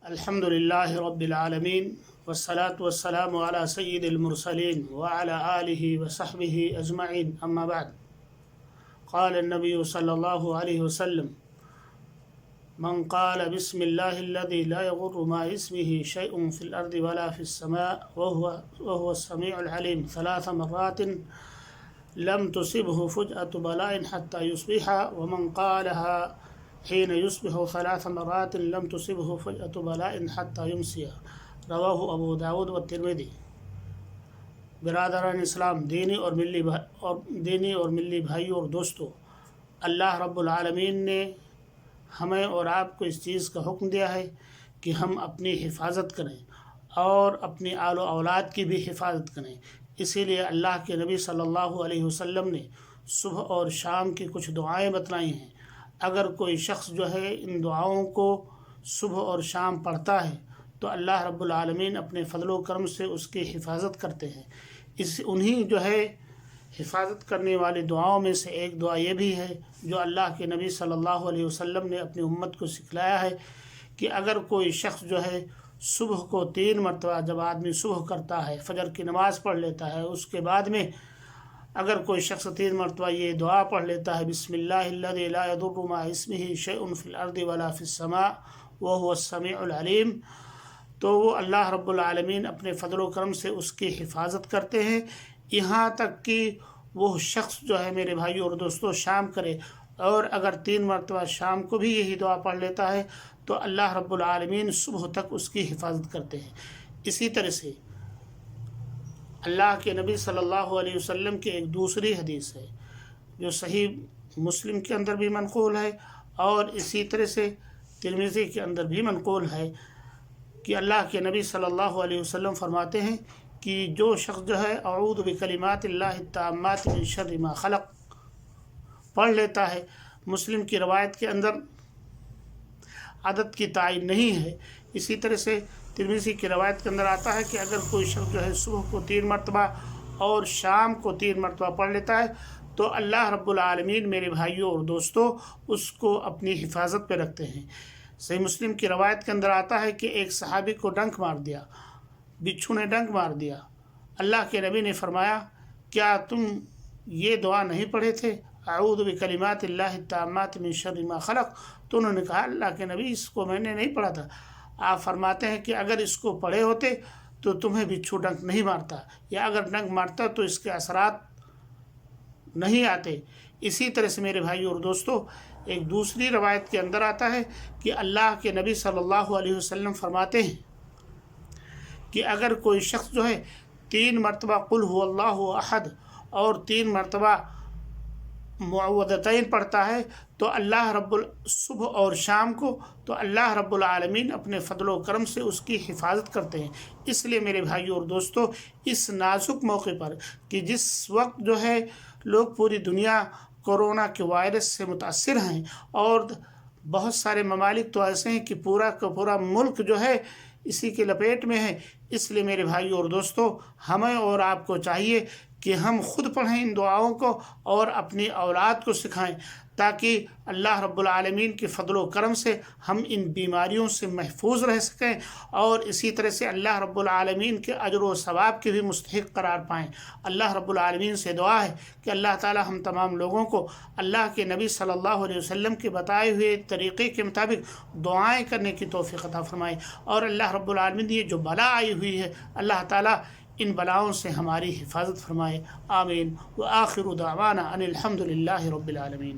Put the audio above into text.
الحمد لله رب العالمين والصلاة والسلام على سيد المرسلين وعلى آله وصحبه أجمعين أما بعد. قال النبي صلى الله عليه وسلم: من قال بسم الله الذي لا يضر مع اسمه شيء في الأرض ولا في السماء وهو السميع العليم 3 مرات لم تصبه فجأة بلاء حتى يصبح، ومن قالها حين يصبح 3 مرات لم تصبه فجأة بلاء حتى يمسي. رواہ ابو داود و ترمذی. برادران اسلام، دینی اور ملی بھائیوں اور دوستوں، اللہ رب العالمین نے ہمیں اور آپ کو اس چیز کا حکم دیا ہے کہ ہم اپنی حفاظت کریں اور اپنی آل و اولاد کی بھی حفاظت کریں. اسی لیے اللہ کے نبی صلی اللہ علیہ وسلم نے صبح اور شام کی کچھ دعائیں بتلائی ہیں. اگر کوئی شخص جو ہے ان دعاؤں کو صبح اور شام پڑھتا ہے تو اللہ رب العالمین اپنے فضل و کرم سے اس کی حفاظت کرتے ہیں. انہی جو ہے حفاظت کرنے والی دعاؤں میں سے ایک دعا یہ بھی ہے جو اللہ کے نبی صلی اللہ علیہ وسلم نے اپنی امت کو سکھلایا ہے کہ اگر کوئی شخص جو ہے صبح کو 3 مرتبہ، جب آدمی صبح کرتا ہے، فجر کی نماز پڑھ لیتا ہے، اس کے بعد میں اگر کوئی شخص 3 مرتبہ یہ دعا پڑھ لیتا ہے: بسم اللہ الذی لا یضر مع اسمہ شیء فی الارض ولا فی السماء وہو السمیع العلیم، تو وہ اللہ رب العالمین اپنے فضل و کرم سے اس کی حفاظت کرتے ہیں. یہاں تک کہ وہ شخص جو ہے میرے بھائیوں اور دوستوں شام کرے اور اگر 3 مرتبہ شام کو بھی یہی دعا پڑھ لیتا ہے تو اللہ رب العالمین صبح تک اس کی حفاظت کرتے ہیں. اسی طرح سے اللہ کے نبی صلی اللہ علیہ وسلم کی ایک دوسری حدیث ہے جو صحیح مسلم کے اندر بھی منقول ہے اور اسی طرح سے ترمذی کے اندر بھی منقول ہے کہ اللہ کے نبی صلی اللہ علیہ وسلم فرماتے ہیں کہ جو شخص جو ہے اعوذ بکلمات اللہ التامات من شر ما خلق پڑھ لیتا ہے. مسلم کی روایت کے اندر عدد کی تعین نہیں ہے. اسی طرح سے ترمذی کی روایت کے اندر آتا ہے کہ اگر کوئی شخص جو ہے صبح کو 3 مرتبہ اور شام کو 3 مرتبہ پڑھ لیتا ہے تو اللہ رب العالمین میرے بھائیوں اور دوستوں اس کو اپنی حفاظت پہ رکھتے ہیں. صحیح مسلم کی روایت کے اندر آتا ہے کہ ایک صحابی کو ڈنک مار دیا، بچھو نے ڈنک مار دیا. اللہ کے نبی نے فرمایا: کیا تم یہ دعا نہیں پڑھے تھے، اعوذ بکلمات اللہ التامات من شر ما خلق؟ تو انہوں نے کہا: اللہ کے نبی اس کو میں نے نہیں پڑھا تھا. آپ فرماتے ہیں کہ اگر اس کو پڑھے ہوتے تو تمہیں بچھو ڈنک نہیں مارتا، یا اگر ڈنک مارتا تو اس کے اثرات نہیں آتے. اسی طرح سے میرے بھائی اور دوستوں ایک دوسری روایت کے اندر آتا ہے کہ اللہ کے نبی صلی اللہ علیہ وسلم فرماتے ہیں کہ اگر کوئی شخص جو ہے 3 مرتبہ قل هو اللہ احد اور 3 مرتبہ معوذتین پڑھتا ہے تو صبح اور شام کو تو اللہ رب العالمین اپنے فضل و کرم سے اس کی حفاظت کرتے ہیں. اس لیے میرے بھائیوں اور دوستوں اس نازک موقع پر کہ جس وقت جو ہے لوگ پوری دنیا کورونا کے وائرس سے متاثر ہیں اور بہت سارے ممالک تو ایسے ہیں کہ پورا کا پورا ملک جو ہے اسی کے لپیٹ میں ہے، اس لیے میرے بھائیوں اور دوستوں ہمیں اور آپ کو چاہیے کہ ہم خود پڑھیں ان دعاؤں کو اور اپنی اولاد کو سکھائیں تاکہ اللہ رب العالمین کے فضل و کرم سے ہم ان بیماریوں سے محفوظ رہ سکیں اور اسی طرح سے اللہ رب العالمین کے اجر و ثواب کے بھی مستحق قرار پائیں. اللہ رب العالمین سے دعا ہے کہ اللہ تعالی ہم تمام لوگوں کو اللہ کے نبی صلی اللہ علیہ وسلم کے بتائے ہوئے طریقے کے مطابق دعائیں کرنے کی توفیق عطا فرمائے اور اللہ رب العالمین یہ جو بلا آئی ہوئی ہے اللہ تعالی ان بلاؤں سے ہماری حفاظت فرمائے. آمین. وآخر دعوانا ان الحمد للہ رب العالمین.